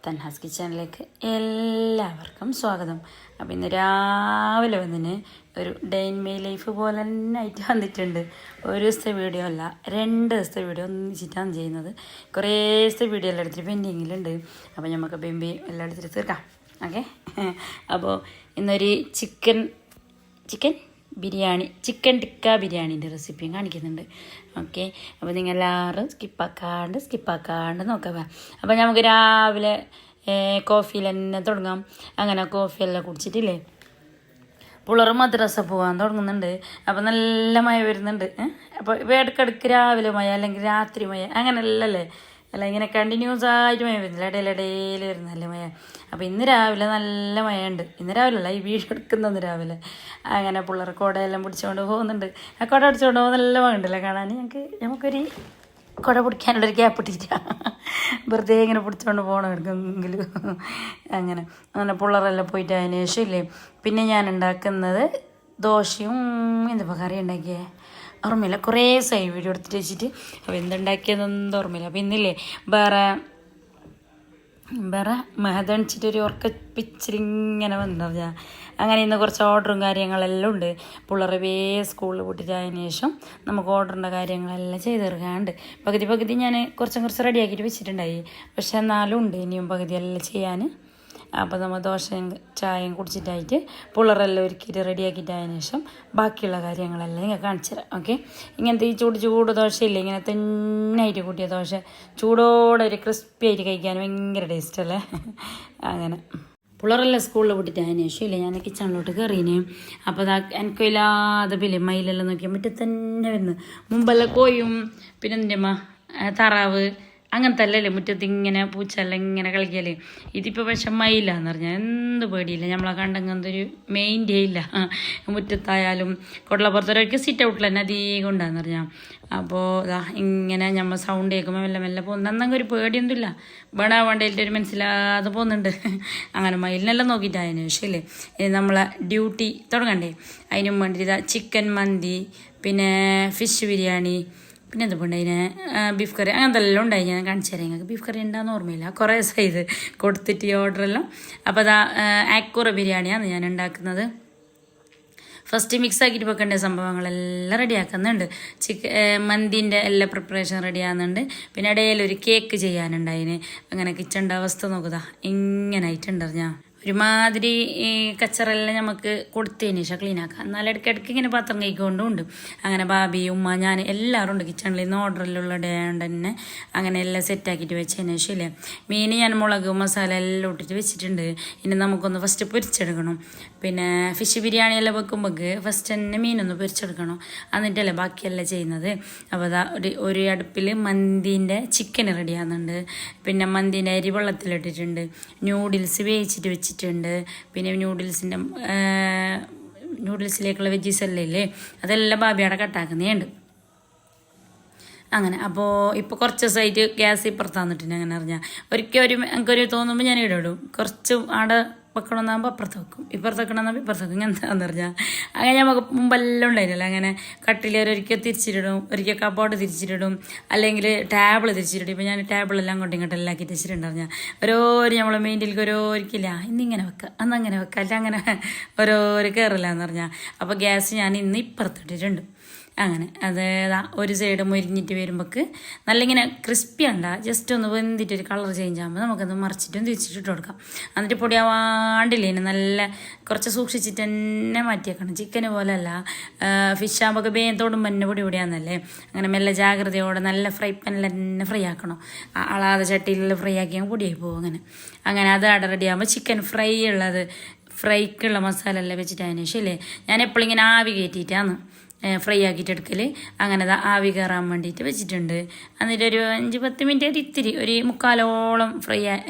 തൻഹാസ് കിച്ചണിലേക്ക് എല്ലാവർക്കും സ്വാഗതം. അപ്പോൾ ഇന്ന് രാവിലെ വന്നിന് ഒരു ഡേ ഇൻ മൈ ലൈഫ് പോലെ തന്നെ ആയിട്ട് വന്നിട്ടുണ്ട്. ഒരു ദിവസത്തെ വീഡിയോ അല്ല, 2 ദിവസത്തെ വീഡിയോ ഒന്നിച്ചിട്ടാണ് ചെയ്യുന്നത്. കുറേ ദിവസത്തെ വീഡിയോ എല്ലാം എടുത്തിട്ട് പെൻഡിങ്ങിലുണ്ട്. അപ്പോൾ നമുക്ക് ബെമ്പി എല്ലാം എടുത്തിട്ട് തീർക്കാം. ഓക്കെ, അപ്പോൾ ഇന്നൊരു ചിക്കൻ ബിരിയാണി, ചിക്കൻ ടിക്ക ബിരിയാണീൻ്റെ റെസിപ്പിയും കാണിക്കുന്നുണ്ട്. ഓക്കെ, അപ്പോൾ നിങ്ങൾ എല്ലാവരും സ്കിപ്പാക്കാണ്ട് നോക്കുക. അപ്പോൾ നമുക്ക് രാവിലെ കോഫിയിൽ തന്നെ തുടങ്ങാം. അങ്ങനെ കോഫിയെല്ലാം കുടിച്ചിട്ടില്ലേ, പിള്ളേർ മദ്രസ പോകാൻ തുടങ്ങുന്നുണ്ട്. അപ്പോൾ നല്ല മഴ വരുന്നുണ്ട്. അപ്പോൾ ഇടയ്ക്കിടയ്ക്ക് രാവിലെ മഴ അല്ലെങ്കിൽ രാത്രി മഴ അങ്ങനെയല്ലല്ലേ, അല്ല ഇങ്ങനെ കണ്ടിന്യൂസ് ആയിട്ട് മഴ വരുന്നില്ല, ഇടയിൽ വരുന്നല്ലേ മഴ. അപ്പോൾ ഇന്ന് രാവിലെ നല്ല മഴയുണ്ട്. ഇന്ന് രാവിലെ അല്ല, ഈ വീട് എടുക്കുന്നത് രാവിലെ. അങ്ങനെ പിള്ളേർ കുടയെല്ലാം പിടിച്ചുകൊണ്ട് പോകുന്നുണ്ട്. ആ കുട പിടിച്ചുകൊണ്ട് പോകുന്ന നല്ല മഴ ഉണ്ടല്ലേ കാണാൻ. നമുക്കൊരു കുട പിടിക്കാനുള്ളൊരു ഗ്യാപ്പ് ഇട്ടിട്ടാണ് വെറുതെ ഇങ്ങനെ പിടിച്ചുകൊണ്ട് പോകണം എടുക്കെങ്കിലും. അങ്ങനെ പിള്ളേരെല്ലാം പോയിട്ട് അതിന് ശേഷം ഇല്ലേ, പിന്നെ ഞാൻ ഉണ്ടാക്കുന്നത് ദോശയും എന്താ കറി ഉണ്ടാക്കിയേ ഓർമ്മയില്ല, കുറേ ദിവസമായി വീഡിയോ എടുത്തിട്ട് വെച്ചിട്ട്. അപ്പോൾ എന്തുണ്ടാക്കിയതൊന്നും ഓർമ്മയില്ല. അപ്പോൾ ഇന്നില്ലേ വേറെ മെഹദണിച്ചിട്ട് ഒരു ഉറക്കപ്പിച്ചിരിങ്ങനെ വന്നത്. അങ്ങനെ ഇന്ന് കുറച്ച് ഓർഡറും കാര്യങ്ങളെല്ലാം ഉണ്ട്. പിള്ളേരെ സ്കൂളിൽ വിട്ടിട്ടതിന് ശേഷം നമുക്ക് ഓർഡറിൻ്റെ കാര്യങ്ങളെല്ലാം ചെയ്ത് തീർക്കാണ്ട് പകുതി ഞാൻ കുറച്ച് റെഡിയാക്കിയിട്ട് വെച്ചിട്ടുണ്ടായി. പക്ഷെ എന്നാലും ഉണ്ട് ഇനിയും പകുതിയെല്ലാം ചെയ്യാൻ. അപ്പോൾ നമ്മൾ ദോശയും ചായയും കുടിച്ചിട്ടായിട്ട് പിള്ളേരെല്ലാം ഒരുക്കിയിട്ട് റെഡിയാക്കിയിട്ടതിന് ശേഷം ബാക്കിയുള്ള കാര്യങ്ങളെല്ലാം നിങ്ങൾ കാണിച്ചു തരാം. ഓക്കെ, ഇങ്ങനത്തെ ഈ ചൂട് ദോശയില്ലേ, ഇങ്ങനെ തന്നെയായിട്ട് കൂട്ടിയ ദോശ ചൂടോടെ ഒരു ക്രിസ്പി ആയിട്ട് കഴിക്കാൻ ഭയങ്കര ടേസ്റ്റ് അല്ലേ. അങ്ങനെ പിള്ളേരെല്ലാം സ്കൂളിൽ വിട്ടിട്ട് അതിന് ശേഷം ഇല്ലേ, ഞാൻ കിച്ചണിലോട്ട് കയറീന്. അപ്പോൾ എനിക്കില്ലാതെ പിന്നെ മയിലെല്ലാം നോക്കിയാൽ മുറ്റത്ത് തന്നെ വരുന്നു. മുമ്പെല്ലാം കോയും പിന്നെ എൻ്റെ താറാവ് അങ്ങനത്തെ അല്ലല്ലേ മുറ്റത്ത് ഇങ്ങനെ പൂച്ചെല്ലാം ഇങ്ങനെ കളിക്കല്. ഇതിപ്പോൾ പക്ഷെ മയിലാന്ന് പറഞ്ഞാൽ എന്ത് പേടിയില്ല, നമ്മളെ കണ്ടങ്ങനത്തെ ഒരു മെയിൻ്റെ ഇല്ല. മുറ്റത്തായാലും കൊടലപ്പുറത്തൊക്കെ സിറ്റ് ഔട്ടിൽ തന്നെ അധികം ഉണ്ടാന്ന് പറഞ്ഞാൽ. അപ്പോൾ ഇങ്ങനെ നമ്മൾ സൗണ്ട് കേൾക്കുമ്പോൾ മെല്ലെ പോകുന്നു. അന്നങ്ങ് ഒരു പേടിയൊന്നുമില്ല, വേണ വണ്ടിയിലിട്ട് ഒരു മനസ്സിലാതെ പോകുന്നുണ്ട്. അങ്ങനെ മയിലിനെല്ലാം നോക്കിയിട്ട് അതിന് ശേഷമല്ലേ നമ്മളെ ഡ്യൂട്ടി തുടങ്ങണ്ടേ. അതിനും വേണ്ടി ചിക്കൻ മന്തി, പിന്നെ ഫിഷ് ബിരിയാണി, പിന്നെ എന്താ അതിന് ബീഫ് കറി, അങ്ങനത്തെ എല്ലാം ഉണ്ടായി. ഞാൻ കാണിച്ചു തരാം നിങ്ങൾക്ക്. ബീഫ് കറി ഉണ്ടാകുന്ന ഓർമ്മയില്ല, കുറേ സൈസ് കൊടുത്തിട്ട് ഈ ഓർഡറെല്ലാം. അപ്പോൾ ആക്കൂറ ബിരിയാണിയാണ് ഞാൻ ഉണ്ടാക്കുന്നത്. ഫസ്റ്റ് മിക്സ് ആക്കിയിട്ട് വെക്കേണ്ട സംഭവങ്ങളെല്ലാം റെഡിയാക്കുന്നുണ്ട്. മന്തിൻ്റെ എല്ലാ പ്രിപ്പറേഷൻ റെഡിയാകുന്നുണ്ട്. പിന്നെ ഇടയിലൊരു കേക്ക് ചെയ്യാനുണ്ട്. അതിന് അങ്ങനെ കിച്ചണിൻ്റെ അവസ്ഥ നോക്കുക, ഇങ്ങനെ ആയിട്ടുണ്ട് ഞാൻ. ഒരുമാതിരി ഈ കച്ചറെല്ലാം നമുക്ക് കൊടുത്തതിന് ശേഷം ക്ലീനാക്കാം. എന്നാൽ ഇടയ്ക്കിടയ്ക്ക് ഇങ്ങനെ പാത്രം കഴിക്കൊണ്ടുണ്ട്. അങ്ങനെ ബാബി, ഉമ്മ, ഞാൻ എല്ലാവരും ഉണ്ട് കിച്ചണിൽ. ഇന്ന് ഓർഡറിലുള്ള ഡേ കൊണ്ട് തന്നെ അങ്ങനെ എല്ലാം സെറ്റാക്കിയിട്ട് വെച്ചതിന് ശേഷം ഇല്ലേ, മീൻ ഞാൻ മുളക് മസാല എല്ലാം ഇട്ടിട്ട് വെച്ചിട്ടുണ്ട്. ഇനി നമുക്കൊന്ന് ഫസ്റ്റ് പൊരിച്ചെടുക്കണം. പിന്നെ ഫിഷ് ബിരിയാണി എല്ലാം വെക്കുമ്പോൾ ഫസ്റ്റ് തന്നെ മീനൊന്ന് പൊരിച്ചെടുക്കണം, എന്നിട്ടല്ലേ ബാക്കിയെല്ലാം ചെയ്യുന്നത്. അപ്പോൾ ഒരു അടുപ്പിൽ മന്തീൻ്റെ ചിക്കൻ റെഡിയാകുന്നുണ്ട്. പിന്നെ മന്തീൻ്റെ അരി വെള്ളത്തിലിട്ടിട്ടുണ്ട്. ന്യൂഡിൽസ് വേവിച്ചിട്ട് വെച്ചിട്ടുണ്ട്. പിന്നെ ന്യൂഡിൽസിലേക്കുള്ള വെജീസ് എല്ലാം ഇല്ലേ, അതെല്ലാം ബാബിയുടെ കട്ടാക്കുന്നതുണ്ട്. അങ്ങനെ അപ്പോൾ ഇപ്പോൾ കുറച്ച് ദിവസമായിട്ട് ഗ്യാസ് ഇപ്പുറത്ത് തന്നിട്ടുണ്ട്. അങ്ങനെ അറിഞ്ഞാൽ എനിക്കൊരു തോന്നുമ്പോൾ ഞാൻ ഇടും. കുറച്ച് ആടെ വെക്കണമെന്നാകുമ്പോൾ അപ്പുറത്ത് വെക്കും, ഇപ്പുറത്ത് വെക്കണമെന്നാകുമ്പോൾ ഇപ്പുറത്ത് വെക്കും. എന്താണെന്ന് പറഞ്ഞാൽ അങ്ങനെ നമുക്ക് മുമ്പെല്ലാം ഉണ്ടായിരുന്നില്ല. അങ്ങനെ കട്ടിലൊരിക്കൽ തിരിച്ചിട്ടിടും, ഒരിക്കൽ കബോർഡ് തിരിച്ചിട്ടിടും, അല്ലെങ്കിൽ ടേബിൾ തിരിച്ചിട്ടിടും. ഇപ്പോൾ ഞാൻ ടേബിളെല്ലാം അങ്ങോട്ടും ഇങ്ങോട്ടെല്ലാം ആക്കി തിരിച്ചിട്ടുണ്ട്. പറഞ്ഞാൽ ഓരോരു നമ്മളെ മെയിൻറ്റിലേക്ക് ഓരോരിക്കില്ല, ഇന്നിങ്ങനെ വെക്കുക, അന്നങ്ങനെ വെക്കുക, അല്ല അങ്ങനെ ഓരോരു കയറില്ലാന്ന് പറഞ്ഞാൽ. അപ്പോൾ ഗ്യാസ് ഞാൻ ഇന്ന് ഇപ്പുറത്തിട്ടിട്ടുണ്ട്. അങ്ങനെ ഒരു സൈഡ് മൊരിഞ്ഞിട്ട് വരുമ്പോൾക്ക് നല്ല ഇങ്ങനെ ക്രിസ്പി ഉണ്ട, ജസ്റ്റ് ഒന്ന് വെന്തിട്ട് ഒരു കളർ ചേഞ്ച് ആകുമ്പോൾ നമുക്കത് മറിച്ചിട്ടും തിരിച്ചിട്ട് കൊടുക്കാം. എന്നിട്ട് പൊടിയാവാണ്ടില്ലേ, നല്ല കുറച്ച് സൂക്ഷിച്ചിട്ട് തന്നെ മാറ്റിയേക്കണം. ചിക്കന് പോലെയല്ല, ഫിഷ് ആകുമ്പോൾ തോടും മഞ്ഞ പൊടിയാന്നല്ലേ. അങ്ങനെ മെല്ലെ ജാഗ്രതയോടെ നല്ല ഫ്രൈ പാനിൽ തന്നെ ഫ്രൈ ആക്കണം. അളാതെ ചട്ടിയിലെല്ലാം ഫ്രൈ ആക്കിയാൽ പൊടിയായി പോകും. അങ്ങനെ അത് അവിടെ റെഡി ആകുമ്പോൾ ചിക്കൻ ഫ്രൈക്കുള്ള മസാല എല്ലാം വെച്ചിട്ട് അതിന് ശേഷം ഇല്ലേ, ഞാൻ എപ്പോഴും ഇങ്ങനെ ആവി കയറ്റിയിട്ടാണ് ഫ്രൈ ആക്കിയിട്ട് എടുക്കൽ. അങ്ങനെ ആവി കയറാൻ വേണ്ടിയിട്ട് വെച്ചിട്ടുണ്ട്. എന്നിട്ട് ഒരു 5-10 മിനിറ്റ് ഇത്തിരി ഒരു മുക്കാലോളം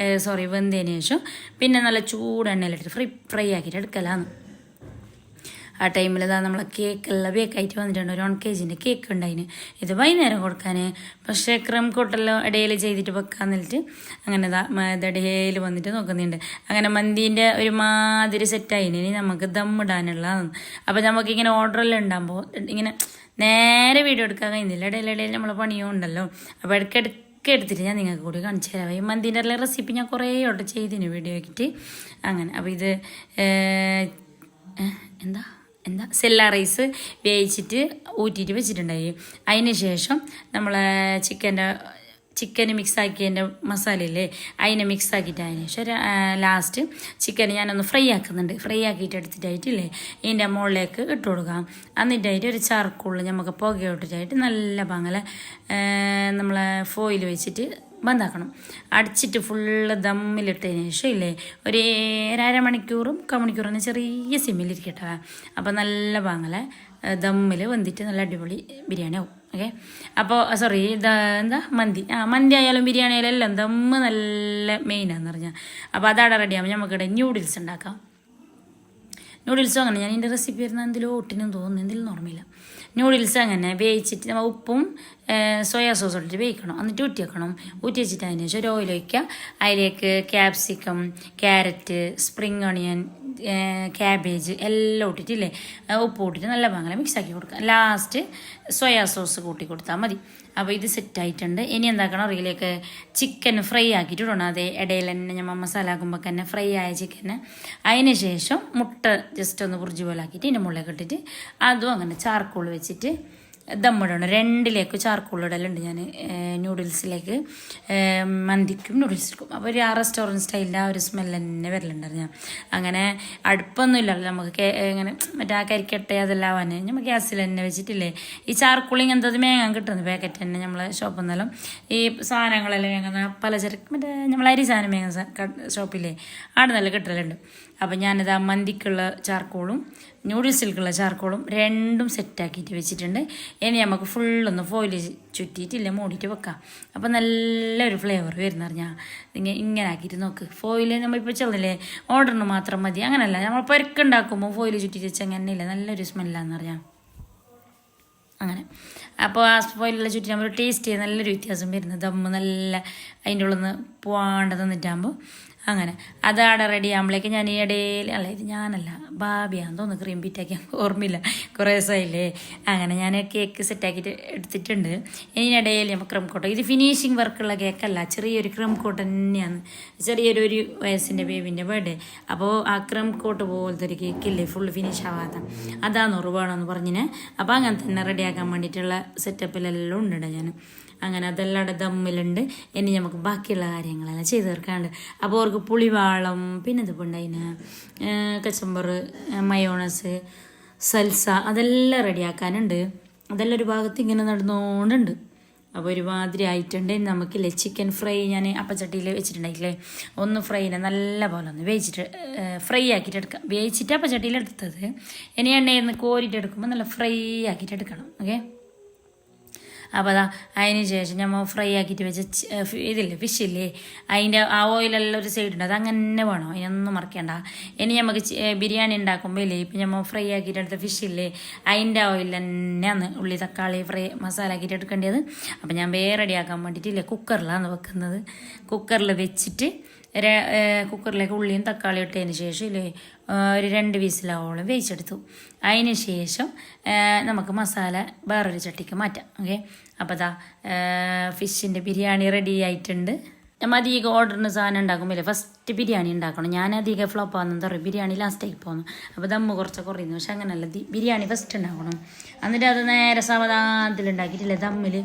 വെന്തതിന് ശേഷം പിന്നെ നല്ല ചൂടെണ്ണയിലിട്ട് ഫ്രൈ ആക്കിയിട്ട് എടുക്കലാണ്. ആ ടൈമിൽ നമ്മളെ കേക്കെല്ലാം ബേക്കായിട്ട് വന്നിട്ടുണ്ട്. ഒരു 1 kg കേക്ക് ഉണ്ടായിന്. ഇത് വൈകുന്നേരം കൊടുക്കാൻ, പക്ഷേ ക്രം കോട്ടെല്ലാം ഇടയിൽ ചെയ്തിട്ട് വെക്കാന്നിട്ട് അങ്ങനെ ഇടയിൽ വന്നിട്ട് നോക്കുന്നുണ്ട്. അങ്ങനെ മന്തീൻ്റെ ഒരുമാതിരി സെറ്റായിന്. ഇനി നമുക്ക് ദമ്മിടാനുള്ളതാണ്. അപ്പോൾ നമുക്കിങ്ങനെ ഓർഡറെല്ലാം ഉണ്ടാകുമ്പോൾ ഇങ്ങനെ നേരെ വീഡിയോ എടുക്കാൻ കഴിയുന്നില്ല, ഇടയിലിടയിൽ നമ്മളെ പണിയും ഉണ്ടല്ലോ. അപ്പോൾ ഇടയ്ക്കിടയ്ക്ക് ഒക്കെ എടുത്തിട്ട് ഞാൻ നിങ്ങൾക്ക് കൂടി കാണിച്ചു തരാം. ഈ മന്തിൻ്റെ എല്ലാം റെസിപ്പി ഞാൻ കുറേ ഓർഡർ ചെയ്തിന് വീഡിയോ ആക്കിയിട്ട് അങ്ങനെ. അപ്പോൾ ഇത് എന്താ സെല്ല റൈസ് വേവിച്ചിട്ട് ഊറ്റിയിട്ട് വെച്ചിട്ടുണ്ടായി. അതിന് ശേഷം നമ്മളെ ചിക്കന് മിക്സ് ആക്കിയതിൻ്റെ മസാലയില്ലേ അതിനെ മിക്സ് ആക്കിയിട്ട് അതിന് ശേഷം ലാസ്റ്റ് ചിക്കന് ഞാനൊന്ന് ഫ്രൈ ആക്കുന്നുണ്ട്. ഫ്രൈ ആക്കിയിട്ട് എടുത്തിട്ടായിട്ടില്ലേ ഇതിൻ്റെ മുകളിലേക്ക് ഇട്ട് കൊടുക്കാം. എന്നിട്ടായിട്ട് ഒരു ചാർക്കോളിൽ നമുക്ക് പുക ഇട്ടിട്ടായിട്ട് നല്ല പാങ്ങല നമ്മളെ ഫോയിൽ വെച്ചിട്ട് ബന്ധാക്കണം. അടിച്ചിട്ട് ഫുള്ള് ദമ്മിലിട്ടതിന് ശേഷം ഇല്ലേ ഒരു അരമണിക്കൂറും കമണിക്കൂറിന് ചെറിയ സിമ്മിലിരിക്കട്ടെ. അപ്പോൾ നല്ല പാങ്ങല ദമ്മിൽ വന്നിട്ട് നല്ല അടിപൊളി ബിരിയാണി ആവും. ഓക്കെ. അപ്പോൾ സോറി മന്തി ആയാലും ബിരിയാണി ആയാലും എല്ലാം ദമ്മ് നല്ല മെയിനാന്ന് പറഞ്ഞാൽ. അപ്പോൾ അതവിടെ റെഡിയാകുമ്പോൾ നമുക്കിവിടെ ന്യൂഡിൽസ് ഉണ്ടാക്കാം. നൂഡിൽസും അങ്ങനെ ഞാൻ ഇതിൻ്റെ റെസിപ്പി വരുന്ന എന്തെങ്കിലും ഒട്ടിനും തോന്നുന്നു, എന്തെങ്കിലും ഓർമ്മയില്ല. നൂഡിൽസ് അങ്ങനെ വേവിച്ചിട്ട് നമ്മൾ ഉപ്പും സോയാ സോസ് ഇട്ടിട്ട് വേവിക്കണം. എന്നിട്ട് ഊറ്റി വെക്കണം. ഊറ്റി വെച്ചിട്ട് അതിന് ശേഷം ഒരു ഓയിൽ ഒഴിക്കുക. അതിലേക്ക് capsicum, carrot, spring onion, cabbage എല്ലാം ഇട്ടിട്ടില്ലേ ഉപ്പ് കൂട്ടിയിട്ട് നല്ല പാങ്ങല മിക്സാക്കി കൊടുക്കുക. ലാസ്റ്റ് സോയാ സോസ് കൂട്ടി കൊടുത്താൽ മതി. അപ്പോൾ ഇത് സെറ്റായിട്ടുണ്ട്. ഇനി എന്താക്കണം അറിയിലേക്ക് ചിക്കൻ ഫ്രൈ ആക്കിയിട്ട് ഇടണം. അതേ ഇടയിൽ തന്നെ നമ്മൾ മസാല ആക്കുമ്പോൾ തന്നെ ഫ്രൈ ആയ ചിക്കന് അതിന് ശേഷം മുട്ട ജസ്റ്റ് ഒന്ന് പുറിജ് പോലെ ആക്കിയിട്ട് ഇതിൻ്റെ മുകളിലേക്ക് ഇട്ടിട്ട് അതും അങ്ങനെ ചാർക്കോൾ വെച്ചിട്ട് ദമ്മിടണം. രണ്ടിലേക്ക് ചാർക്കോൾ ഇടലുണ്ട് ഞാൻ നൂഡിൽസിലേക്ക്, മന്തിക്കും നൂഡിൽസിനും. അപ്പോൾ ഒരു റെസ്റ്റോറൻറ്റ് സ്റ്റൈലിൻ്റെ ആ ഒരു സ്മെല്ല് തന്നെ വരലുണ്ടായിരുന്നു. ഞാൻ അങ്ങനെ അടുപ്പൊന്നും ഇല്ലല്ലോ നമുക്ക് ഇങ്ങനെ മറ്റേ ആ കരിക്കട്ട അതെല്ലാം ആവാൻ നമ്മൾ ഗ്യാസിൽ തന്നെ വെച്ചിട്ടില്ലേ ഈ ചാർക്കോളിങ് എന്തത് മേങ്ങാൻ കിട്ടുന്നത് പാക്കറ്റ് തന്നെ നമ്മളെ ഷോപ്പിൽ നിന്നെല്ലാം ഈ സാധനങ്ങളെല്ലാം മേങ്ങുന്ന പലചരക്ക് മറ്റേ നമ്മൾ അരി സാധനം മേങ്ങുന്ന ഷോപ്പില്ലേ അവിടെ നല്ല കിട്ടലുണ്ട്. അപ്പം ഞാനിത് ആ മന്തിക്കുള്ള ചാർക്കോളും നൂഡിൽസിലേക്കുള്ള ചാർക്കോളും രണ്ടും സെറ്റാക്കിയിട്ട് വെച്ചിട്ടുണ്ട്. ഇനി നമുക്ക് ഫുള്ളൊന്ന് ഫോയിൽ ചുറ്റിയിട്ടില്ല മൂടിയിട്ട് വെക്കാം. അപ്പോൾ നല്ലൊരു ഫ്ലേവർ വരുന്ന പറഞ്ഞാൽ ഇങ്ങനെ ആക്കിയിട്ട് നോക്ക്. ഫോയിൽ നമ്മളിപ്പോൾ ചെറുതില്ലേ ഓർഡറിന് മാത്രം മതി, അങ്ങനെയല്ല നമ്മൾ പൊരക്കുണ്ടാക്കുമ്പോൾ ഫോയിൽ ചുറ്റിയിട്ട് വെച്ചാൽ അങ്ങനെയില്ല നല്ലൊരു സ്മെല്ലാന്ന് പറഞ്ഞാൽ അങ്ങനെ. അപ്പോൾ ആ ഫോയിലുള്ള ചുറ്റി നമ്മൾ ടേസ്റ്റ് ചെയ്ത് നല്ലൊരു വ്യത്യാസം വരുന്നത് ദമ്മ് നല്ല അതിൻ്റെ ഉള്ളിൽ നിന്ന് പോവാണ്ട് തന്നിട്ടാകുമ്പോൾ അങ്ങനെ. അതവിടെ റെഡി ആകുമ്പോഴേക്ക് ഞാൻ ഈ ഇടയിൽ അല്ല ഇത് ഞാനല്ല ഭാബിയാന്ന് തോന്നുന്നു ക്രീം ബീറ്റാക്കി ഓർമ്മയില്ല കുറേ ദിവസമായില്ലേ. അങ്ങനെ ഞാൻ കേക്ക് സെറ്റാക്കിയിട്ട് എടുത്തിട്ടുണ്ട്. ഇതിനിടയിൽ നമുക്ക് ക്രീം കോട്ട് ഇത് ഫിനിഷിങ് വർക്കുള്ള കേക്കല്ല, ചെറിയൊരു ക്രീം കോട്ട് തന്നെയാണ്. ചെറിയൊരു വയസ്സിൻ്റെ ബേബിൻ്റെ ബർത്ത്ഡേ. അപ്പോൾ ആ ക്രീം കോട്ട് പോലത്തെ ഒരു കേക്കില്ലേ ഫുള്ള് ഫിനിഷ് ആവാത്ത അതാണ് വേണമെന്ന് പറഞ്ഞിന്. അപ്പോൾ അങ്ങനെ തന്നെ റെഡിയാക്കാൻ വേണ്ടിയിട്ടുള്ള സെറ്റപ്പിലെല്ലാം ഉണ്ട് ഞാൻ. അങ്ങനെ അതെല്ലാം ദമ്മിലുണ്ട്. ഇനി നമുക്ക് ബാക്കിയുള്ള കാര്യങ്ങളെല്ലാം ചെയ്ത് തീർക്കാണ്ട്. അപ്പോൾ അവർക്ക് പുളിവാളം പിന്നെ ഇതിപ്പോൾ ഉണ്ടായിന് കച്ചമ്പർ, മയോണസ്, സൽസ അതെല്ലാം റെഡിയാക്കാനുണ്ട്. അതെല്ലാം ഒരു ഭാഗത്ത് ഇങ്ങനെ നടന്നുകൊണ്ടുണ്ട്. അപ്പോൾ ഒരുമാതിരി ആയിട്ടുണ്ട്. നമുക്കില്ലേ ചിക്കൻ ഫ്രൈ ഞാൻ അപ്പച്ചട്ടിയിൽ വെച്ചിട്ടുണ്ടായില്ലേ ഒന്ന് ഫ്രൈനെ നല്ല പോലെ ഒന്ന് വേവിച്ചിട്ട് ഫ്രൈ ആക്കിയിട്ട് എടുക്കാം. വേവിച്ചിട്ട് അപ്പച്ചട്ടിയിൽ എടുത്തത് ഇനി എണ്ണയിൽ നിന്ന് കോരിയിട്ട് എടുക്കുമ്പോൾ നല്ല ഫ്രൈ ആക്കിയിട്ട് എടുക്കണം. ഓക്കെ. അപ്പോൾ അതാ അതിന് ശേഷം നമ്മൾ ഫ്രൈ ആക്കിയിട്ട് വെച്ച ഇതില്ലേ ഫിഷില്ലേ അതിൻ്റെ ആ ഓയിലെല്ലാം ഒരു സൈഡുണ്ട് അത് അങ്ങനെ വേണം, അതിനൊന്നും മറക്കേണ്ട. ഇനി നമുക്ക് ബിരിയാണി ഉണ്ടാക്കുമ്പോൾ ഇല്ലേ ഇപ്പം നമ്മൾ ഫ്രൈ ആക്കിയിട്ട് എടുത്ത ഫിഷില്ലേ അതിൻ്റെ ഓയിൽ തന്നെയാണ് ഉള്ളി തക്കാളി ഫ്രൈ മസാല ആക്കിയിട്ട് എടുക്കേണ്ടത്. അപ്പം ഞാൻ വേറെ റെഡിയാക്കാൻ വേണ്ടിയിട്ടില്ലേ കുക്കറിലാണ് വെക്കുന്നത്. കുക്കറിൽ വെച്ചിട്ട് കുക്കറിലേക്ക് ഉള്ളിയും തക്കാളിയും ഇട്ടതിന് ശേഷം ഇല്ലേ ഒരു 2 വിസിലോളം വേവിച്ചെടുത്തു. അതിന് ശേഷം നമുക്ക് മസാല വേറൊരു ചട്ടിക്ക് മാറ്റാം. ഓക്കെ. അപ്പോൾ അതാ ഫിഷിൻ്റെ ബിരിയാണി റെഡി ആയിട്ടുണ്ട്. നമ്മൾ അധികം ഓർഡറിന് സാധനം ഉണ്ടാക്കുമ്പോൾ ഫസ്റ്റ് ബിരിയാണി ഉണ്ടാക്കണം. ഞാൻ അധികം ഫ്ലോപ്പ് ആകുന്നത് പറയും ബിരിയാണി ലാസ്റ്റായി പോകുന്നു. അപ്പോൾ ദമ്മ് കുറയുന്നു. പക്ഷെ അങ്ങനെയല്ല, ബിരിയാണി ഫസ്റ്റ് ഉണ്ടാക്കണം. എന്നിട്ട് അത് നേരെ സാവധാനത്തിലുണ്ടാക്കിയിട്ടില്ലേ ദമ്മിൽ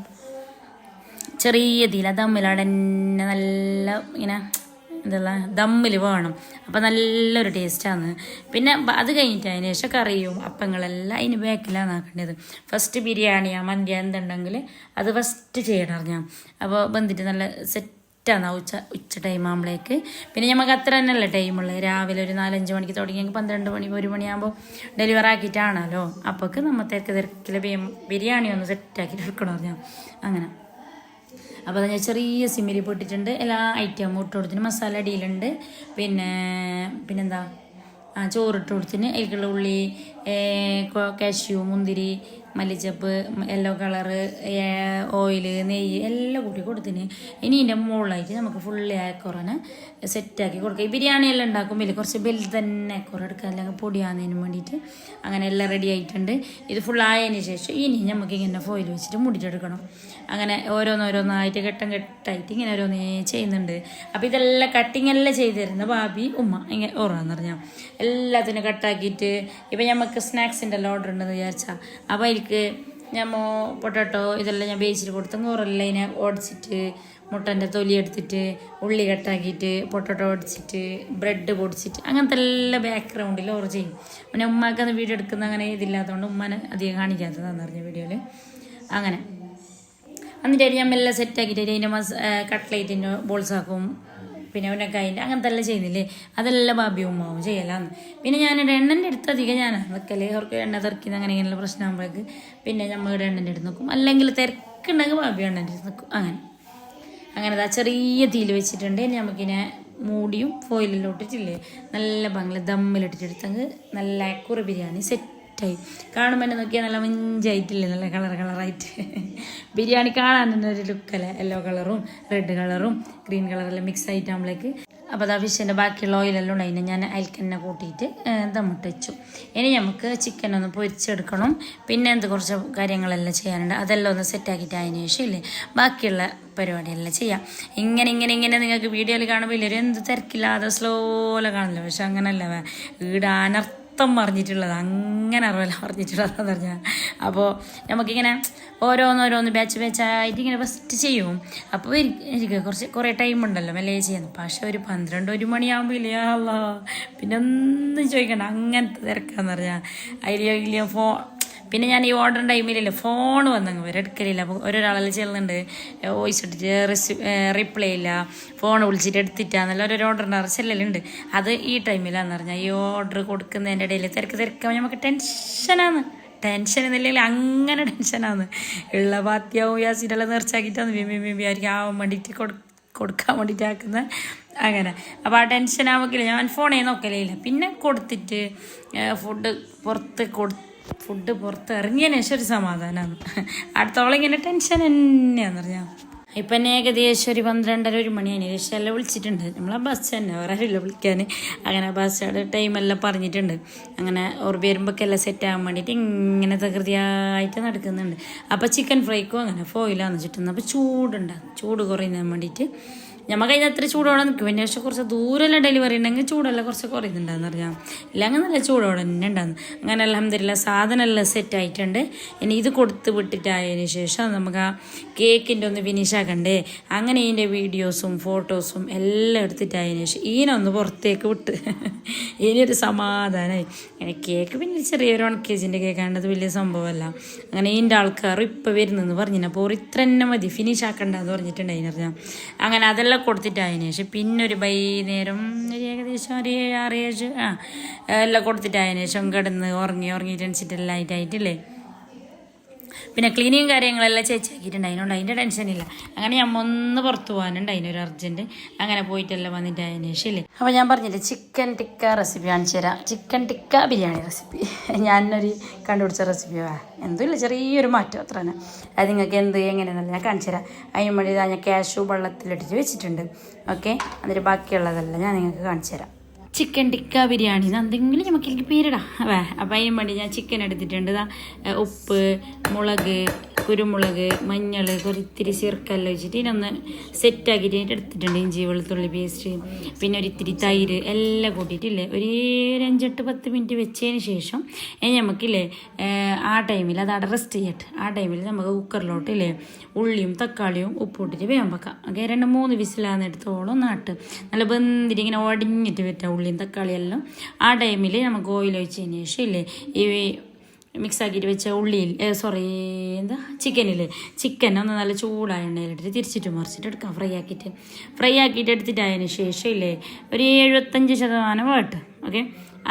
ചെറിയ തീല ദമ്മിലവിടെ തന്നെ നല്ല ഇങ്ങനെ എന്തുള്ള ദമ്മിൽ വേണം. അപ്പോൾ നല്ലൊരു ടേസ്റ്റാണ്. പിന്നെ അത് കഴിഞ്ഞിട്ട് അതിന് ശേഷം കറിയും അപ്പങ്ങളെല്ലാം അതിന് ബാക്കിലാണ് ആക്കേണ്ടത്. ഫസ്റ്റ് ബിരിയാണിയാ മന്തിയാ എന്തുണ്ടെങ്കിൽ അത് ഫസ്റ്റ് ചെയ്യണം അറിഞ്ഞാൽ. അപ്പോൾ ബന്ധിട്ട് നല്ല സെറ്റാണ് ഉച്ച ടൈം ആകുമ്പോഴേക്ക്. പിന്നെ നമുക്ക് അത്ര തന്നെയല്ല ടൈമുള്ളത്. രാവിലെ ഒരു 4-5 മണിക്ക് തുടങ്ങിയെങ്കിൽ 12 മണി 1 മണിയാകുമ്പോൾ ഡെലിവറി ആക്കിയിട്ടാണല്ലോ. അപ്പോൾക്ക് നമ്മൾ തിരക്കിലെ ബിരിയാണി ഒന്ന് സെറ്റാക്കിയിട്ട് എടുക്കണം അറിഞ്ഞാൽ അങ്ങനെ. അപ്പോൾ അത് ഞാൻ ചെറിയ സിമ്മിൽ പൊട്ടിട്ടുണ്ട്. എല്ലാ ഐറ്റവും ഇട്ട് കൊടുത്തിന് മസാല അടിയിലുണ്ട്. പിന്നെന്താ ചോറിട്ട് കൊടുത്തിന് അതിലേക്കുള്ള ഉള്ളി, കാഷ്യൂ, മുന്തിരി, മല്ലിച്ചപ്പ്, യെല്ലോ കളറ്, ഓയില്, നെയ്യ് എല്ലാം കൂട്ടി കൊടുത്തിന്. ഇനി ഇതിൻ്റെ മുകളിലായിട്ട് നമുക്ക് ഫുള്ളി അയക്കുറനെ സെറ്റാക്കി കൊടുക്കുക. ഈ ബിരിയാണി എല്ലാം ഉണ്ടാക്കുമ്പോൾ കുറച്ച് വലുത് തന്നെ അയക്കുറ എടുക്കുക, അല്ലെങ്കിൽ പൊടിയാകുന്നതിന് വേണ്ടിയിട്ട്. അങ്ങനെ എല്ലാം റെഡി ആയിട്ടുണ്ട്. ഇത് ഫുള്ളായതിന് ശേഷം ഇനി നമുക്ക് ഇങ്ങനെ ഫോയിൽ വെച്ചിട്ട് മുടിച്ചെടുക്കണം. അങ്ങനെ ഓരോന്നോരോന്നായിട്ട് ഘട്ടമായിട്ട് ഇങ്ങനെ ഓരോന്നേ ചെയ്യുന്നുണ്ട്. അപ്പോൾ ഇതെല്ലാം കട്ടിങ് എല്ലാം ചെയ്ത് തരുന്ന ഭാബി ഉമ്മ ഇങ്ങനെ ഓർമ്മയെന്ന് പറഞ്ഞാൽ എല്ലാത്തിനും കട്ടാക്കിയിട്ട്. ഇപ്പം നമുക്ക് സ്നാക്സിൻ്റെ എല്ലാം ഓർഡർ ഉണ്ടെന്ന് വിചാരിച്ചാൽ അപ്പോൾ അതിലേക്ക് പൊട്ടാറ്റോ ഇതെല്ലാം ഞാൻ വേവിച്ചിട്ട് കൊടുത്ത് ചോറെല്ലാം ഇതിനെ ഓടിച്ചിട്ട് മുട്ടൻ്റെ തൊലി എടുത്തിട്ട് ഉള്ളി കട്ടാക്കിയിട്ട് പൊട്ടാറ്റോ ഓടിച്ചിട്ട് ബ്രെഡ് പൊടിച്ചിട്ട് അങ്ങനത്തെ എല്ലാ ബാക്ക്ഗ്രൗണ്ടിൽ ഓർ ചെയ്യും. പിന്നെ ഉമ്മക്കൊന്ന് വീഡിയോ എടുക്കുന്ന അങ്ങനെ ഇതില്ലാത്തതുകൊണ്ട് ഉമ്മനെ അധികം കാണിക്കാത്തതാണെന്ന് പറഞ്ഞ വീഡിയോയിൽ. അങ്ങനെ എന്നിട്ട് ഞാൻ മെല്ലെ സെറ്റാക്കിയിട്ട് അതിൻ്റെ കട്ട്ലേറ്റിൻ്റെ ബോൾസാക്കും, പിന്നെ ഉന്നക്കായിൻ്റെ അങ്ങനത്തെ എല്ലാം ചെയ്യുന്നില്ലേ, അതെല്ലാം ബാബി ഉമ്മാവും ചെയ്യലാന്ന്. പിന്നെ ഞാനിവിടെ എണ്ണൻ്റെ അടുത്ത് അധികം ഞാനാണ് നിൽക്കല്. അവർക്ക് എണ്ണ തെറക്കുന്ന അങ്ങനെ ഇങ്ങനെയുള്ള പ്രശ്നമാകുമ്പോഴേക്ക് പിന്നെ നമ്മളുടെ എണ്ണൻ്റെ അടുത്ത് നിൽക്കും, അല്ലെങ്കിൽ തിരക്കുണ്ടെങ്കിൽ ബാബി എണ്ണൻ്റെ അടുത്ത് നിൽക്കും. അങ്ങനെ ചെറിയ തീയിൽ വെച്ചിട്ടുണ്ട്. നമുക്കിനെ മൂടിയും ഫോയിലെല്ലാം ഇട്ടിട്ടില്ലേ നല്ല ബംഗ്ല ദമ്മിലിട്ടിട്ടെടുത്തെങ്കിൽ നല്ല അക്കുറ ബിരിയാണി സെറ്റായി. കാണുമ്പോൾ തന്നെ നോക്കിയാൽ നല്ല മഞ്ചായിട്ടില്ലേ, നല്ല കളറായിട്ട് ബിരിയാണി കാണാൻ തന്നെ ഒരു ലുക്കല്ലേ. യെല്ലോ കളറും റെഡ് കളറും ഗ്രീൻ കളറെല്ലാം മിക്സ് ആയിട്ട് നമ്മളേക്ക്. അപ്പോൾ അത് ആ ഫിഷിൻ്റെ ബാക്കിയുള്ള ഓയിലെല്ലാം ഉണ്ടായിരുന്നു, ഞാൻ അയൽക്കന്നെ കൂട്ടിയിട്ട് ദമ്മിട്ട് വെച്ചു. ഇനി നമുക്ക് ചിക്കൻ ഒന്ന് പൊരിച്ചെടുക്കണം. പിന്നെ കുറച്ച് കാര്യങ്ങളെല്ലാം ചെയ്യാനുണ്ട്, അതെല്ലാം ഒന്ന് സെറ്റാക്കിയിട്ട് അതിന് ശേഷം ഇല്ലേ ബാക്കിയുള്ള പരിപാടിയെല്ലാം ചെയ്യാം. ഇങ്ങനെ നിങ്ങൾക്ക് വീഡിയോയിൽ കാണുമ്പോൾ ഇല്ലൊരു എന്ത് തിരക്കില്ലാതെ സ്ലോല കാണില്ല. പക്ഷെ അങ്ങനല്ല, ഇവിടെ അനർത്ഥം പറഞ്ഞിട്ടുള്ളത് അങ്ങനെ പറഞ്ഞിട്ടുള്ളതെന്ന് പറഞ്ഞാൽ. അപ്പോൾ നമുക്കിങ്ങനെ ഓരോന്നോരോന്ന് ബാച്ചായിട്ട് ഇങ്ങനെ ഫസ്റ്റ് ചെയ്യും. അപ്പോൾ എനിക്ക് കുറേ ടൈം ഉണ്ടല്ലോ മെല്ലെ ചെയ്യുന്നത്. പക്ഷെ ഒരു 12-1 മണിയാകുമ്പോൾ ഇല്ലേ അല്ലാ പിന്നെ ഒന്നും ചോദിക്കണ്ട, അങ്ങനത്തെ തിരക്കാന്ന് പറഞ്ഞാൽ. അതിലെയോ പിന്നെ ഞാൻ ഈ ഓർഡർ ടൈമിലല്ലേ ഫോൺ വന്നങ്ങ് വരെ എടുക്കലില്ല. അപ്പോൾ ഓരോരാളെല്ലാം ചെയ്യുന്നുണ്ട്, വോയിസ് ഇട്ടിട്ട് റിപ്ലൈ ഇല്ല, ഫോൺ വിളിച്ചിട്ട് എടുത്തിട്ടാന്നല്ല ഓരോ ഓർഡറിൻ്റെ ചെല്ലലുണ്ട്. അത് ഈ ടൈമിലാന്ന് പറഞ്ഞാൽ ഈ ഓർഡർ കൊടുക്കുന്നതിൻ്റെ ഇടയിൽ തിരക്കാവും നമുക്ക് ടെൻഷൻ എന്നില്ലെങ്കിൽ അങ്ങനെ ടെൻഷനാന്ന്. ഉള്ള പാത്തിയാവും യാസിനെല്ലാം നിറച്ചാക്കിയിട്ടാന്ന് ആയിരിക്കും ആവാൻ വേണ്ടിയിട്ട് കൊടുക്കാൻ വേണ്ടിയിട്ട് ആക്കുന്നത്. അങ്ങനെ അപ്പോൾ ആ ടെൻഷൻ ആവുകില്ല, ഞാൻ ഫോണേ നോക്കലേ ഇല്ല. പിന്നെ കൊടുത്തിട്ട് ഫുഡ് പുറത്ത് ഇറങ്ങിയതിന് ശേഷം ഒരു സമാധാനമാണ്. അടുത്തോളം ഇങ്ങനെ ടെൻഷൻ തന്നെയാന്ന് പറഞ്ഞാൽ. ഇപ്പം തന്നെ ഏകദേശം ഒരു 12-1 മണി അതിന് എല്ലാം വിളിച്ചിട്ടുണ്ട്. നമ്മളെ ബസ് തന്നെ വേറെ ആരില്ല വിളിക്കാൻ. അങ്ങനെ ബസ്സുടെ ടൈമെല്ലാം പറഞ്ഞിട്ടുണ്ട്. അങ്ങനെ ഓർ വരുമ്പോഴൊക്കെ എല്ലാം സെറ്റാകാൻ വേണ്ടിയിട്ട് ഇങ്ങനെ തകൃതിയായിട്ട് നടക്കുന്നുണ്ട്. അപ്പോൾ ചിക്കൻ ഫ്രൈക്കും അങ്ങനെ ഫോയിലാന്ന് വെച്ചിട്ടുണ്ട്. അപ്പോൾ ചൂട് കുറയുന്നതിന് വേണ്ടിയിട്ട് നമുക്ക് അതിന് അത്ര ചൂടോടെ നിൽക്കും. പിന്നെ പക്ഷെ കുറച്ച് ദൂരമെല്ലാം ഡെലിവറി ഉണ്ടെങ്കിൽ ചൂടെല്ലാം കുറച്ച് കുറയുന്നുണ്ടാന്ന് പറഞ്ഞാൽ, ഇല്ലെങ്കിൽ നല്ല ചൂടോടെ തന്നെ ഉണ്ടാകുന്നു. അങ്ങനെ അൽഹംദുലില്ലാ സാധനമെല്ലാം സെറ്റായിട്ടുണ്ട്. ഇനി ഇത് കൊടുത്ത് വിട്ടിട്ടായതിന് ശേഷം നമുക്ക് ആ കേക്കിൻ്റെ ഒന്ന് ഫിനിഷ് ആക്കണ്ടേ. അങ്ങനെ ഇതിൻ്റെ വീഡിയോസും ഫോട്ടോസും എല്ലാം എടുത്തിട്ടായതിനു ശേഷം ഇതിനൊന്ന് പുറത്തേക്ക് വിട്ട് ഇനിയൊരു സമാധാനമായി. അങ്ങനെ കേക്ക് പിന്നെ ചെറിയൊരു 1 kg കേക്കാണ്ടത് വലിയ സംഭവമല്ല. അങ്ങനെ ഇതിൻ്റെ ആൾക്കാർ ഇപ്പോൾ വരുന്നെന്ന് പറഞ്ഞപ്പോൾ ഇത്ര തന്നെ മതി ഫിനിഷ് ആക്കണ്ടെന്ന് പറഞ്ഞിട്ടുണ്ട്. അതിനറിയാം. അങ്ങനെ അതെല്ലാം കൊടുത്തിട്ടായതിനു ശേഷം പിന്നെ ഒരു വൈകുന്നേരം ഏകദേശം ഒരു 6-7 എല്ലാം കൊടുത്തിട്ടായതിനു ശേഷം കിടന്ന് ഉറങ്ങിയിട്ട് എണിച്ചിട്ടെല്ലാം ആയിട്ടില്ലേ. പിന്നെ ക്ലീനിങ് കാര്യങ്ങളെല്ലാം ചേച്ചിയാക്കിയിട്ടുണ്ട്, അതിനോണ്ട് അതിൻ്റെ ടെൻഷനില്ല. അങ്ങനെ ഞാൻ ഒന്ന് പുറത്ത് പോകാനുണ്ട്, അതിനൊരു അർജൻറ്റ്. അങ്ങനെ പോയിട്ടെല്ലാം വന്നിട്ട് അതിന് ശേഷം ഇല്ലേ. അപ്പോൾ ഞാൻ പറഞ്ഞില്ലേ ചിക്കൻ ടിക്ക റെസിപ്പി കാണിച്ചു തരാം. ചിക്കൻ ടിക്ക ബിരിയാണി റെസിപ്പി ഞാനൊരു കണ്ടുപിടിച്ച റെസിപ്പിയാ. എന്തുമില്ല, ചെറിയൊരു മാറ്റം അത്ര തന്നെ. അത് നിങ്ങൾക്ക് എങ്ങനെയാണെന്നല്ല ഞാൻ കാണിച്ചു തരാം. അതിന് വേണ്ടി ഞാൻ കാഷ്യൂ വെള്ളത്തിലിട്ടിട്ട് വെച്ചിട്ടുണ്ട്. ഓക്കെ, എന്നിട്ട് ബാക്കിയുള്ളതെല്ലാം ഞാൻ നിങ്ങൾക്ക് കാണിച്ചു തരാം. ചിക്കൻ ടിക്ക ബിരിയാണി എന്തെങ്കിലും നമുക്ക് എനിക്ക് പേരിടാം. അപ്പം അതിന് വേണ്ടി ഞാൻ ചിക്കൻ എടുത്തിട്ടുണ്ട്. ഉപ്പ്, മുളക്, കുരുമുളക്, മഞ്ഞൾ, ഒരിത്തിരി ചെറുക്കെല്ലാം വെച്ചിട്ട് ഇതിനൊന്ന് സെറ്റാക്കിയിട്ട് എടുത്തിട്ടുണ്ട്. ഇഞ്ചി വെളുത്തുള്ളി പേസ്റ്റ്, പിന്നെ ഒരിത്തിരി തൈര് എല്ലാം കൂട്ടിയിട്ടില്ലേ ഒരു 5-10 മിനിറ്റ് വെച്ചതിന് ശേഷം നമുക്കില്ലേ ആ ടൈമിൽ അത് അവിടെ റെസ്റ്റ് ചെയ്യട്ടെ. ആ ടൈമിൽ നമുക്ക് കുക്കറിലോട്ടില്ലേ ഉള്ളിയും തക്കാളിയും ഉപ്പിട്ടിട്ട് വേഗം വെക്കാം. ഓക്കെ, 2-3 വിസിലാകുന്നിടത്തോളം നാട്ട് നല്ല ബന്ധിട്ട് ഇങ്ങനെ ഒടിഞ്ഞിട്ട് പറ്റാം ഉള്ളിയും തക്കാളിയെല്ലാം. ആ ടൈമിൽ നമുക്ക് ഓയിൽ ഒഴിച്ചതിന് ശേഷം ഇല്ലേ ഈ മിക്സാക്കിയിട്ട് വെച്ച ചിക്കൻ ഒന്ന് നല്ല ചൂടായ എണ്ണയിലിട്ടിട്ട് തിരിച്ചിട്ട് മറിച്ചിട്ട് എടുക്കാം. ഫ്രൈ ആക്കിയിട്ട് എടുത്തിട്ടായതിനു ശേഷം ഇല്ലേ ഒരു 75% വേട്ട്. ഓക്കെ,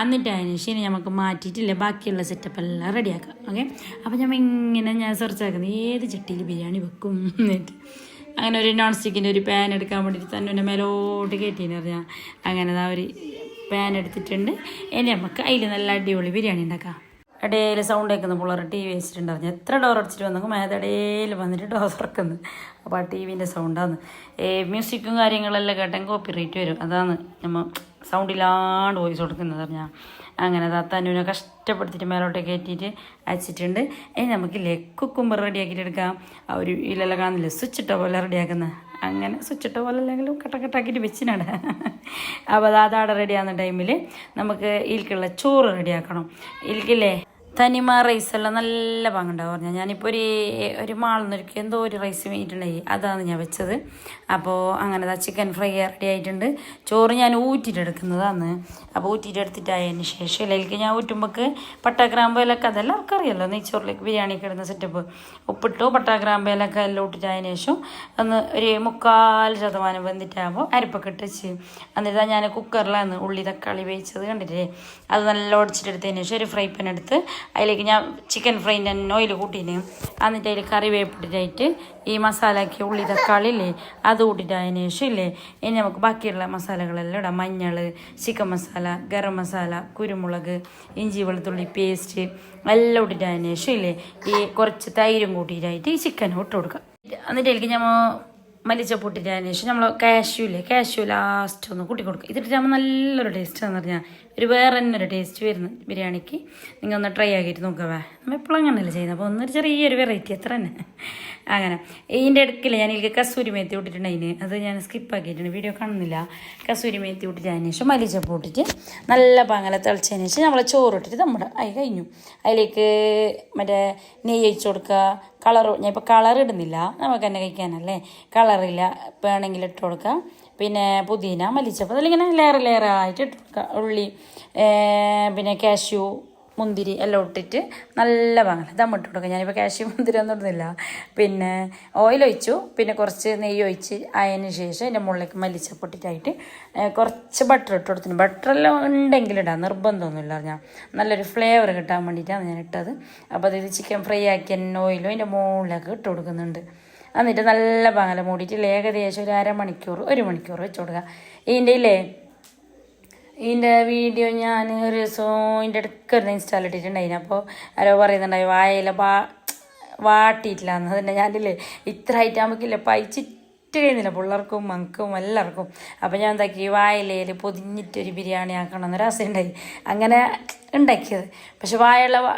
എന്നിട്ട് അതിന് ശേഷം നമുക്ക് മാറ്റിയിട്ടില്ലേ ബാക്കിയുള്ള സെറ്റപ്പ് എല്ലാം റെഡിയാക്കാം. ഓക്കെ, അപ്പോൾ ഞാൻ സെർച്ച് ആക്കുന്നത് ഏത് ചട്ടിയിൽ ബിരിയാണി വെക്കും എന്നിട്ട്. അങ്ങനെ ഒരു നോൺ സ്റ്റിക്കിൻ്റെ ഒരു പാൻ എടുക്കാൻ വേണ്ടിയിട്ട് തന്നെ മേലോട്ട് കയറ്റിയെന്ന് പറഞ്ഞാൽ അങ്ങനെ ഒരു പാൻ എടുത്തിട്ടുണ്ട്. ഇനി നമുക്ക് അതിൽ നല്ല അടിപൊളി ബിരിയാണി ഉണ്ടാക്കാം. ഇടയിൽ സൗണ്ട് കേൾക്കുന്ന പിള്ളേർ ടി വി വെച്ചിട്ടുണ്ടായിരുന്നു. എത്ര ഡോർ അടിച്ചിട്ട് വന്നെങ്കിൽ മേതടയിൽ വന്നിട്ട് ഡോർ തുറക്കുന്നു. അപ്പോൾ ആ ടി വിൻ്റെ സൗണ്ടാണ്. മ്യൂസിക്കും കാര്യങ്ങളെല്ലാം കേട്ടെങ്കിൽ കോപ്പി റേറ്റ് വരും. അതാണ് നമ്മൾ സൗണ്ടില്ലാണ്ട് വോയിസ് കൊടുക്കുന്നത് പറഞ്ഞാൽ. അങ്ങനെ തനുവിനെ കഷ്ടപ്പെടുത്തിയിട്ട് മേലോട്ട് കയറ്റിയിട്ട് അയച്ചിട്ടുണ്ട്. നമുക്കില്ലേ കുക്കുമ്പർ റെഡിയാക്കിയിട്ട് എടുക്കാം. ആ ഒരു ഇതിലെല്ലാം കാണുന്നില്ല സ്വിച്ച് ഇട്ട പോലെ റെഡിയാക്കുന്നത്. അങ്ങനെ സ്വിച്ച് ഇട്ട പോലെ അല്ലെങ്കിലും കട്ടക്കട്ടാക്കിയിട്ട് വെച്ചിനാണ്. അപ്പോൾ അതാടെ റെഡിയാകുന്ന ടൈമിൽ നമുക്ക് ഇതിലേക്കുള്ള ചോറ് റെഡിയാക്കണം. ഇതിലേക്കില്ലേ തനിമ റൈസെല്ലാം നല്ല പാങ്ങുണ്ടാവും പറഞ്ഞാൽ. ഞാനിപ്പോൾ ഒരു മാളിൽ നിന്ന് എന്തോ ഒരു റൈസ് വേണ്ടിയിട്ടുണ്ടായി, അതാണ് ഞാൻ വെച്ചത്. അപ്പോൾ അങ്ങനെ ചിക്കൻ ഫ്രൈ റെഡി ആയിട്ടുണ്ട്. ചോറ് ഞാൻ ഊറ്റിയിട്ടെടുക്കുന്നതാണ്. അപ്പോൾ ഊറ്റിയിട്ടെടുത്തിട്ടായതിന് ശേഷം ഇതിലേക്ക് ഞാൻ ഊറ്റുമ്പോൾക്ക് പട്ടാഗ്രാമ്പയിലൊക്കെ അതെല്ലാം അറിയാമല്ലോ, നെയ്ച്ചോറിലേക്ക് ബിരിയാണിക്ക് ഇടുന്ന സെറ്റപ്പ്. ഉപ്പിട്ടു പട്ടാഗ്രാമ്പയിലൊക്കെ എല്ലാം ഇട്ടിട്ടായതിന് ശേഷം ഒന്ന് ഒരു 3/4% വെന്തിട്ടാകുമ്പോൾ അരിപ്പൊക്കെ ഇട്ട് വെച്ച് എന്നിട്ട് ഞാൻ കുക്കറിലാണ് ഉള്ളി തക്കാളി വേവിച്ചത് കണ്ടിട്ടേ അത് നല്ല ഒടിച്ചിട്ടെടുത്തതിന് ശേഷം ഒരു ഫ്രൈ പാൻ എടുത്ത് അതിലേക്ക് ഞാൻ ചിക്കൻ ഫ്രൈൻ്റെ ഓയിൽ കൂട്ടീന്. എന്നിട്ട് അതിൽ കറിവേപ്പിട്ടിട്ടായിട്ട് ഈ മസാലയ്ക്ക് ഉള്ളി തക്കാളി ഇല്ലേ അത് കൂട്ടിയിട്ടതിന് ശേഷം ഇല്ലേ ഇനി നമുക്ക് ബാക്കിയുള്ള മസാലകളെല്ലാം ഇടാം. മഞ്ഞൾ, ചിക്കൻ മസാല, ഗരം മസാല, കുരുമുളക്, ഇഞ്ചി വെളുത്തുള്ളി പേസ്റ്റ് എല്ലാം ഇട്ടിട്ടതിന് ശേഷം ഇല്ലേ ഈ കുറച്ച് തൈരും കൂട്ടിയിട്ടായിട്ട് ഈ ചിക്കൻ ഇട്ട് കൊടുക്കുക. എന്നിട്ട് അതിലേക്ക് നമ്മൾ മല്ലിച്ചപ്പ് ഇട്ടിട്ടതിന് ശേഷം നമ്മൾ കാഷ്യൂ ലാസ്റ്റ് ഒന്ന് കൂട്ടി കൊടുക്കുക. ഇതിട്ടിട്ടാകുമ്പോൾ നല്ലൊരു ടേസ്റ്റാന്ന് പറഞ്ഞാൽ ഒരു വേറെ തന്നെ ഒരു ടേസ്റ്റ് വരുന്നു ബിരിയാണിക്ക്. നിങ്ങൾ ഒന്ന് ട്രൈ ആക്കിയിട്ട് നോക്കവേ. നമ്മൾ എപ്പോഴും അങ്ങനെയല്ലേ ചെയ്യുന്നത്. അപ്പോൾ ഒന്നൊരു ചെറിയൊരു വെറൈറ്റി അത്ര തന്നെ. അങ്ങനെ ഇതിൻ്റെ ഇടയ്ക്കില്ല ഞാൻ ഇതിലേക്ക് കസൂരി മേത്തി ഇട്ടിട്ടുണ്ടായിന്, അത് ഞാൻ സ്കിപ്പാക്കിയിട്ടുണ്ട്, വീഡിയോ കാണുന്നില്ല. കസൂരി മേത്തി ഇട്ടിട്ടതിന് ശേഷം മല്ലിച്ചപ്പ് ഇട്ടിട്ട് നല്ല പാങ്ങല തിളച്ചതിന് ശേഷം നമ്മൾ ചോറ് ഇട്ടിട്ട് നമ്മുടെ അത് കഴിഞ്ഞു. അതിലേക്ക് മറ്റേ നെയ്യ് ഒഴിച്ച് കൊടുക്കുക. ഞാൻ ഇപ്പോൾ കളർ ഇടുന്നില്ല, നമുക്ക് തന്നെ കഴിക്കാനല്ലേ, കളറില്ല വേണമെങ്കിൽ ഇട്ട് കൊടുക്കുക. പിന്നെ പുതിന, മല്ലിച്ചപ്പ് അതിലിങ്ങനെ ലെയറായിട്ട് ഇട്ട് കൊടുക്കുക. ഉള്ളി പിന്നെ കാഷ്യൂ, മുന്തിരി എല്ലാം ഇട്ടിട്ട് നല്ല പാങ്ങല ദമ്മിട്ട് കൊടുക്കുക. ഞാനിപ്പോൾ കാഷ്യൂ മുന്തിരി ഒന്നും ഇടുന്നില്ല. പിന്നെ ഓയിൽ ഒഴിച്ചു, പിന്നെ കുറച്ച് നെയ്യ് ഒഴിച്ച് അതിന് ശേഷം അതിൻ്റെ മുകളിലേക്ക് മല്ലിച്ചപ്പ് ഇട്ടിട്ടായിട്ട് കുറച്ച് ബട്ടർ ഇട്ട് കൊടുത്തിന്. ബട്ടറെല്ലാം ഉണ്ടെങ്കിൽ ഇടാം, നിർബന്ധമൊന്നുമില്ല. ഞാൻ നല്ലൊരു ഫ്ലേവർ കിട്ടാൻ വേണ്ടിയിട്ടാണ് ഞാൻ ഇട്ടത്. അപ്പോൾ അതായത് ചിക്കൻ ഫ്രൈ ആക്കി തന്നെ ഓയിലും അതിൻ്റെ മുകളിലേക്ക് ഇട്ട് കൊടുക്കുന്നുണ്ട്. എന്നിട്ട് നല്ല പാങ്ങല മൂടിയിട്ട് ഏകദേശം ഒരു 1 മണിക്കൂർ വെച്ച് കൊടുക്കുക. ഇതിൻ്റെ വീഡിയോ ഞാൻ ഒരു ദിവസം ഇതിൻ്റെ അടുക്കൊരു ഇൻസ്റ്റാൾ ഇട്ടിട്ടുണ്ടായിന്. അപ്പോൾ ആരോ പറയുന്നുണ്ടായി വായയില വാട്ടിയിട്ടില്ല എന്ന്. തന്നെ ഞാനില്ലേ ഇത്ര ആയിട്ട് നമുക്കില്ല പൈച്ചിട്ട് കഴിയുന്നില്ല, പിള്ളേർക്കും മക്കും എല്ലാവർക്കും. അപ്പോൾ ഞാൻ എന്താക്കി വായലയിൽ പൊതിഞ്ഞിട്ടൊരു ബിരിയാണി ആക്കണം എന്നൊരാശയുണ്ടായി. അങ്ങനെ ഉണ്ടാക്കിയത്. പക്ഷെ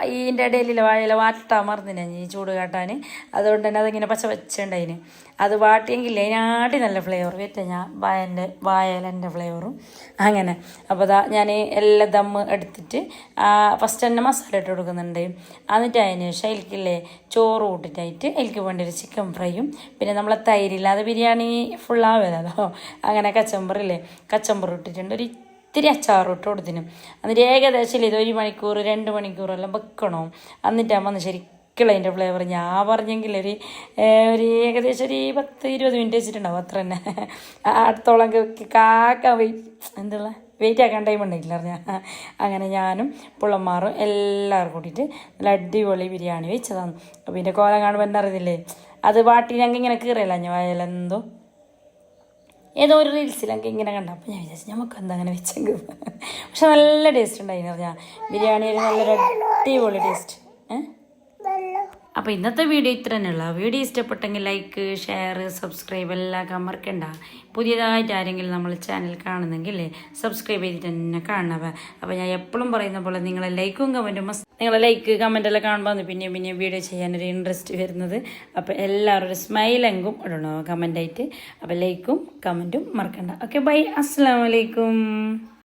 ഇതിൻ്റെ ഇടയിലില്ല വാഴയില വാട്ടാൻ മറന്നില്ല ഈ ചൂട് കാട്ടാൻ. അതുകൊണ്ട് തന്നെ അതിങ്ങനെ പച്ച വെച്ചുണ്ടായിന്. അത് വാട്ടിയെങ്കിലേ അതിനാട്ടി നല്ല ഫ്ലേവർ വറ്റ ഞാൻ വായലൻ്റെ ഫ്ലേവറും അങ്ങനെ. അപ്പോൾ ഞാൻ എല്ലാം ദമ്മ് എടുത്തിട്ട് ഫസ്റ്റ് തന്നെ മസാല ഇട്ട് കൊടുക്കുന്നുണ്ട്. എന്നിട്ട് അതിന് ശേഷം അതിലേക്കില്ലേ ചോറ് കൂട്ടിട്ടായിട്ട് അതിലേക്ക് വേണ്ടി ഒരു ചിക്കൻ ഫ്രൈയും പിന്നെ നമ്മളെ തൈരില്ല, അത് ബിരിയാണി ഫുള്ളാവില്ലല്ലോ. അങ്ങനെ കച്ചമ്പർ ഇട്ടിട്ടുണ്ട്. ഒരു ഇത്തിരി അച്ചാറും ഇട്ട് കൊടുത്തിന്. എന്നിട്ട് ഏകദേശം ഇത് 1 മണിക്കൂർ 2 മണിക്കൂറെല്ലാം വെക്കണം. എന്നിട്ടാകുമ്പോൾ ശരിക്കുള്ള അതിൻ്റെ ഫ്ലേവർ ഞാൻ പറഞ്ഞെങ്കിൽ ഒരു ഏകദേശം ഒരു 10-20 മിനിറ്റ് വെച്ചിട്ടുണ്ടാവും, അത്ര തന്നെ. അടുത്തോളം കാക്കാൻ വെയിറ്റ് ആക്കാൻ ടൈം ഉണ്ടായിട്ടില്ല പറഞ്ഞാൽ. അങ്ങനെ ഞാനും പിള്ളമാറും എല്ലാവരും കൂട്ടിയിട്ട് നല്ല അടിപൊളി ബിരിയാണി വെച്ചതാണ്. അപ്പോൾ ഇതിൻ്റെ കോലം കാണുമ്പോൾ എന്താ അറിയത്തില്ലേ, അത് വാട്ടി ഞങ്ങൾക്ക് ഇങ്ങനെ കീറിയല്ല ഞാൻ വയലെന്തോ ഏതോ ഒരു റീൽസിലൊക്കെ ഇങ്ങനെ കണ്ട. അപ്പോൾ ഞാൻ വിചാരിച്ചു നമുക്ക് എന്താ അങ്ങനെ വെച്ചെങ്കിൽ. പക്ഷെ നല്ല ടേസ്റ്റ് ഉണ്ടായിരുന്നു പറഞ്ഞാൽ ബിരിയാണി ഒരു നല്ലൊരു അടിപൊളി ടേസ്റ്റ്. അപ്പോൾ ഇന്നത്തെ വീഡിയോ ഇത്ര തന്നെയുള്ള. വീഡിയോ ഇഷ്ടപ്പെട്ടെങ്കിൽ ലൈക്ക്, ഷെയർ, സബ്സ്ക്രൈബ് എല്ലാം മറക്കണ്ട. പുതിയതായിട്ട് ആരെങ്കിലും നമ്മൾ ചാനൽ കാണുന്നെങ്കിൽ സബ്സ്ക്രൈബ് ചെയ്തിട്ട് തന്നെ കാണണവ. അപ്പോൾ ഞാൻ എപ്പോഴും പറയുന്ന പോലെ നിങ്ങളെ ലൈക്കും കമൻറ്റും നിങ്ങളെ ലൈക്ക് കമൻറ്റെല്ലാം കാണുമ്പോൾ പിന്നെയും വീഡിയോ ചെയ്യാനൊരു ഇൻട്രസ്റ്റ് വരുന്നത്. അപ്പോൾ എല്ലാവരും ഒരു സ്മൈലെങ്കും ഇടണോ കമൻ്റായിട്ട്. അപ്പോൾ ലൈക്കും കമൻറ്റും മറക്കണ്ട. ഓക്കെ, ബൈ, അസ്സലാമു അലൈക്കും.